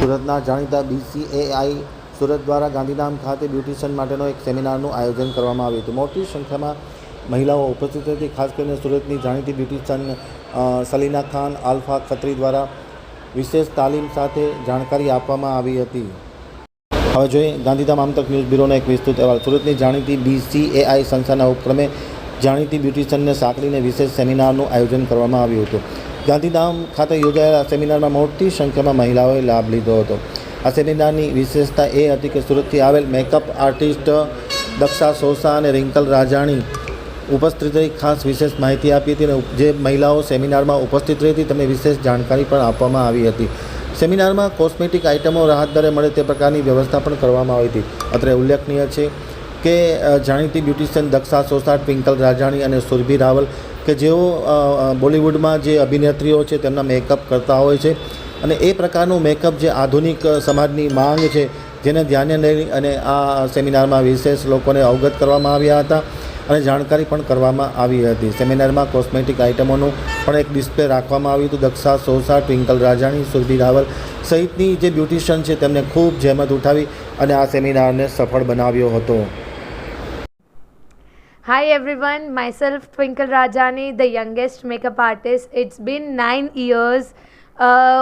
સુરતના જાણીતા BCAI સુરત દ્વારા ગાંધીધામ ખાતે બ્યુટિશિયન માટેનો એક સેમિનારનું આયોજન કરવામાં આવ્યું હતું. મોટી સંખ્યામાં મહિલાઓ ઉપસ્થિત હતી. ખાસ કરીને સુરતની જાણીતી બ્યુટિશિયન સલીના ખાન આલ્ફા ખત્રી દ્વારા વિશેષ તાલીમ સાથે જાણકારી આપવામાં આવી હતી. હવે જોઈએ ગાંધીધામ આમતક ન્યૂઝ બ્યુરોનો એક વિસ્તૃત અહેવાલ. સુરતની જાણીતી BCAI સંસ્થાના ઉપક્રમે જાણીતી બ્યુટિશિયનને સાંકળીને વિશેષ સેમિનારનું આયોજન કરવામાં આવ્યું હતું. ગાંધીધામ ખાતે યોજાયેલા સેમિનારમાં મોટી સંખ્યામાં મહિલાઓએ લાભ લીધો હતો. આ સેમિનારની વિશેષતા એ હતી કે સુરતથી આવેલ મેકઅપ આર્ટિસ્ટ દક્ષા સોસા અને રિંકલ રાજાણી ઉપસ્થિત રહી ખાસ વિશેષ માહિતી આપી હતી અને જે મહિલાઓ સેમિનારમાં ઉપસ્થિત રહી હતી તેમને વિશેષ જાણકારી પણ આપવામાં આવી હતી. સેમિનારમાં કોસ્મેટિક આઇટમો રાહત દરે મળે તે પ્રકારની વ્યવસ્થા પણ કરવામાં આવી હતી. અત્રે ઉલ્લેખનીય છે કે જાણીતી બ્યુટિશિયન દક્ષા સોસા, ટ્વિંકલ રાજાણી અને સુરભી રાવલ કે જેઓ બોલિવૂડમાં જે અભિનેત્રીઓ છે તેમના મેકઅપ કરતા હોય છે અને એ પ્રકારનું મેકઅપ જે આધુનિક સમાજની માંગ છે જેને ધ્યાને લઈ અને આ સેમિનારમાં વિશેષ લોકોને અવગત કરવામાં આવ્યા હતા અને જાણકારી પણ કરવામાં આવી હતી. સેમિનારમાં કોસ્મેટિક આઇટમોનું પણ એક ડિસ્પ્લે રાખવામાં આવ્યું હતું. દક્ષા સોસા, ટ્વિંકલ રાજાણી, સુરભી રાવલ સહિતની જે બ્યુટિશિયન છે તેમને ખૂબ જહેમત ઉઠાવી અને આ સેમિનારને સફળ બનાવ્યો હતો. Hi everyone, myself Twinkle Rajani, the youngest makeup artist. It's been 9 years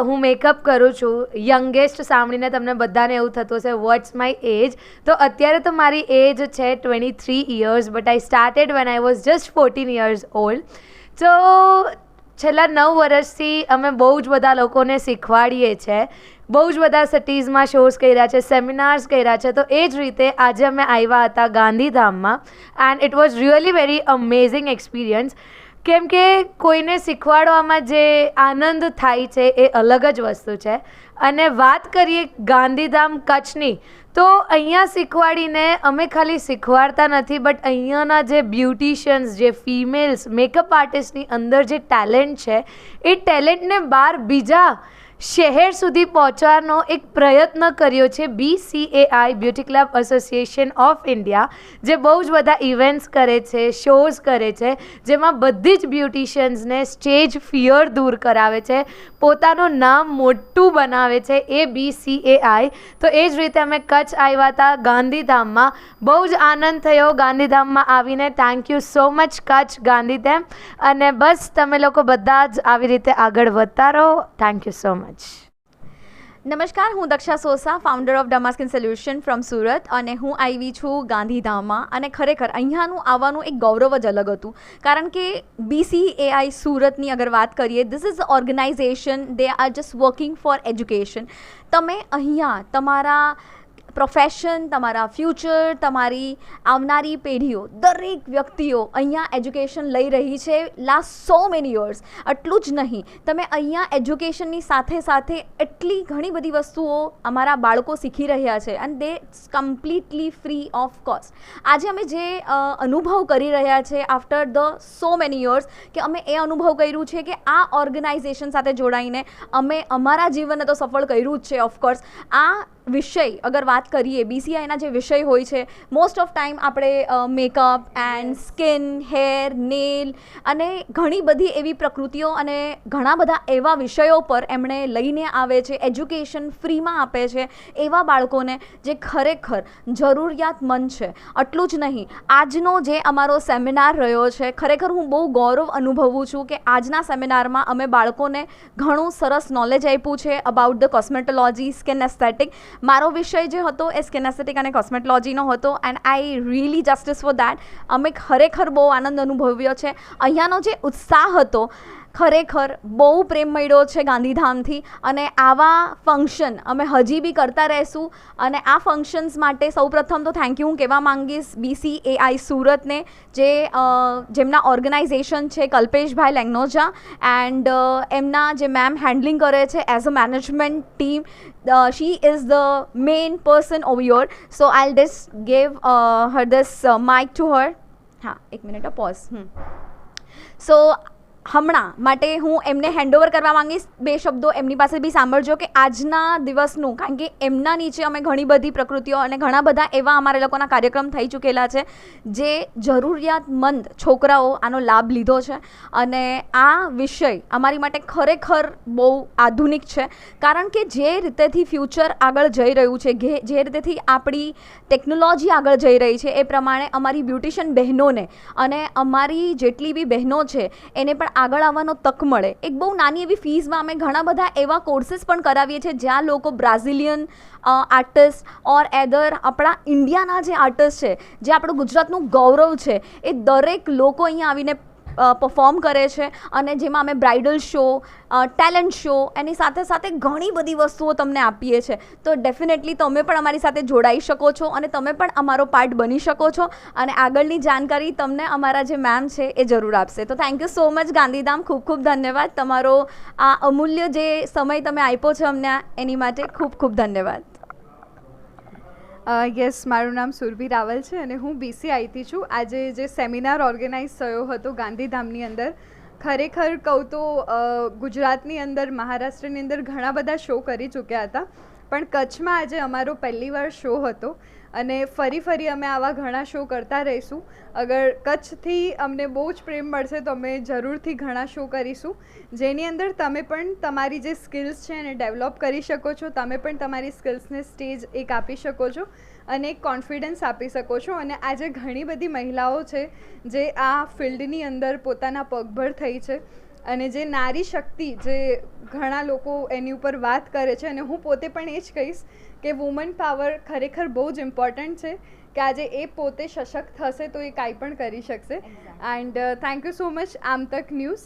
હું મેકઅપ કરું છું. યંગેસ્ટ સાંભળીને તમને બધાને એવું થતું હશે વોટ્સ માય એજ. તો અત્યારે તો મારી એજ છે 23 years, but I started when I was just 14 years old. તો છેલ્લા 9 વર્ષથી અમે બહુ જ બધા લોકોને શીખવાડીએ છીએ. બહુ જ બધા સિટીઝમાં શોઝ કર્યા છે, સેમિનાર્સ કર્યા છે. તો એ જ રીતે આજે અમે આવ્યા હતા ગાંધીધામમાં and it was really very amazing experience. કેમ કે કોઈને શીખવાડવામાં જે આનંદ થાય છે એ અલગ જ વસ્તુ છે. અને વાત કરીએ ગાંધીધામ કચ્છની, તો અહીંયા શીખવાડીને અમે ખાલી શીખવાડતા નથી, બટ અહીંયાના જે બ્યુટિશિયન્સ, જે ફિમેલ્સ મેકઅપ આર્ટિસ્ટની અંદર જે ટેલેન્ટ છે એ ટેલેન્ટને બહાર બીજા શહેર સુધી પહોંચવાનો એક પ્રયત્ન કર્યો છે BCAI beauty club association of India, જે બહુ જ બધા ઇવેન્ટ્સ કરે છે, શોઝ કરે છે, જેમાં બધી જ બ્યુટિશિયન્સને સ્ટેજ ફિયર દૂર કરાવે છે, પોતાનું નામ મોટું બનાવે છે એ BCAI. તો એ જ રીતે અમે કચ્છ આવ્યા હતા ગાંધીધામમાં. બહુ જ આનંદ થયો ગાંધીધામમાં આવીને. Thank you so much Kutch, Gandhidham. અને બસ તમે લોકો બધા જ આવી રીતે આગળ વધતા રહો. Thank you so much. નમસ્કાર, હું Daksha Sosa, founder of Damaskin solution from Surat, અને હું આવી છું ગાંધીધામમાં. અને ખરેખર અહીંયાનું આવવાનું એક ગૌરવ જ અલગ હતું, કારણ કે BCAI સુરતની અગર વાત કરીએ, this is organization, they are just working for education. તમે અહીંયા તમારા પ્રોફેશન, તમારા ફ્યુચર, તમારી આવનારી પેઢીઓ, દરેક વ્યક્તિઓ અહીંયા એજ્યુકેશન લઈ રહી છે લાસ્ટ સો મેની યર્સ. એટલું જ નહીં, તમે અહીંયા એજ્યુકેશનની સાથે સાથે એટલી ઘણી બધી વસ્તુઓ અમારા બાળકો શીખી રહ્યા છે અને દે કમ્પ્લીટલી ફ્રી ઓફ કોસ્ટ. આજે અમે જે અનુભવ કરી રહ્યા છે after the so many years, કે અમે એ અનુભવ કર્યું છે કે આ ઓર્ગેનાઇઝેશન સાથે જોડાઈને અમે અમારા જીવનને તો સફળ કર્યું જ છે. ઓફકોર્સ આ વિષય અગર વાત કરીએ, BCAIના જે વિષય હોય છે, મોસ્ટ ઓફ ટાઈમ આપણે makeup and skin, hair, nail અને ઘણી બધી એવી પ્રકૃતિઓ અને ઘણા બધા એવા વિષયો પર એમણે લઈને આવે છે, એજ્યુકેશન ફ્રીમાં આપે છે એવા બાળકોને જે ખરેખર જરૂરિયાતમંદ છે. એટલું જ નહીં, આજનો જે અમારો સેમિનાર રહ્યો છે, ખરેખર હું બહુ ગૌરવ અનુભવું છું કે આજના સેમિનારમાં અમે બાળકોને ઘણું સરસ નોલેજ આપ્યું છે about the cosmetology, skin aesthetic. મારો વિષય જે હતો એ સ્કિન એસ્થેટિક અને કોસ્મેટોલોજીનો હતો and I really justice for that. અમે ખરેખર બહુ આનંદ અનુભવ્યો છે. અહીંયાનો જે ઉત્સાહ હતો, ખરેખર બહુ પ્રેમ મળ્યો છે ગાંધીધામથી. અને આવા ફંક્શન અમે હજી બી કરતા રહીશું. અને આ ફંક્શન્સ માટે સૌપ્રથમ તો થેન્ક યુ હું કહેવા માંગીશ BCAI સુરતને, જેમના ઓર્ગેનાઇઝેશન છે કલ્પેશભાઈ લેંગનોજા, એન્ડ એમના જે મેમ હેન્ડલિંગ કરે છે as a management team. She is the main person over here, so I'll just give her this mic to her. हाँ, एक मिनट, pause. So હમણાં માટે હું એમને હેન્ડઓવર કરવા માંગીશ. 2 શબ્દો એમની પાસે બી સાંભળજો કે આજના દિવસનું, કારણ કે એમના નીચે અમે ઘણી બધી પ્રકૃતિઓ અને ઘણા બધા એવા અમારે લોકોના કાર્યક્રમ થઈ ચૂકેલા છે જે જરૂરિયાતમંદ છોકરાઓ આનો લાભ લીધો છે. અને આ વિષય અમારી માટે ખરેખર બહુ આધુનિક છે, કારણ કે જે રીતેથી ફ્યુચર આગળ જઈ રહ્યું છે, જે રીતેથી આપણી ટેકનોલોજી આગળ જઈ રહી છે, એ પ્રમાણે અમારી બ્યુટિશિયન બહેનોને અને અમારી જેટલી બી બહેનો છે એને પણ આગળ આવવાનો તક મળે. એક બહુ નાની એવી ફીઝમાં અમે ઘણા બધા એવા કોર્सेस પણ કરાવીએ છીએ જ્યાં લોકો બ્રાઝિલિયન આર્ટિસ્ટ ઓર એધર આપણા ઇન્ડિયાના જે આર્ટિસ્ટ છે, જે આપણું ગુજરાતનું ગૌરવ છે, એ દરેક લોકો અહીંયા આવીને પરફોર્મ કરે છે. અને જેમાં અમે બ્રાઇડલ શો, ટેલેન્ટ શો, એની સાથે સાથે ઘણી બધી વસ્તુઓ તમને આપીએ છીએ. તો ડેફિનેટલી તમે પણ અમારી સાથે જોડાઈ શકો છો અને તમે પણ અમારો પાર્ટ બની શકો છો. અને આગળની જાણકારી તમને અમારા જે મેમ છે એ જરૂર આપશે. તો thank you so much Gandhidham, ખૂબ ખૂબ ધન્યવાદ. તમારો આ અમૂલ્ય જે સમય તમે આપ્યો છે અમને એની માટે ખૂબ ખૂબ ધન્યવાદ. યસ, મારું નામ સુરભી રાવલ છે અને હું BCIથી છું. આજે જે સેમિનાર ઓર્ગેનાઇઝ થયો હતો ગાંધીધામની અંદર, ખરેખર કહું તો ગુજરાતની અંદર, મહારાષ્ટ્રની અંદર ઘણા બધા શો કરી ચૂક્યા હતા, પણ કચ્છમાં આજે અમારો પહેલીવાર શો હતો અને ફરી અમે આવા ઘણા શો કરતા રહીશું. અગર કચ્છથી અમને બહુ જ પ્રેમ મળશે તો અમે જરૂરથી ઘણા શો કરીશું, જેની અંદર તમે પણ તમારી જે સ્કિલ્સ છે એને ડેવલપ કરી શકો છો. તમે પણ તમારી સ્કિલ્સને સ્ટેજ એક આપી શકો છો અને એક કોન્ફિડન્સ આપી શકો છો. અને આજે ઘણી બધી મહિલાઓ છે જે આ ફિલ્ડની અંદર પોતાના પગભર થઈ છે અને જે નારી શક્તિ, જે ઘણા લોકો એની ઉપર વાત કરે છે, અને હું પોતે પણ એ જ કહીશ કે વુમન પાવર ખરેખર બહુ જ ઇમ્પોર્ટન્ટ છે, કે આજે એ પોતે સશક્ત હશે તો એ કાંઈ પણ કરી શકશે. And thank you so much Aaj Tak news.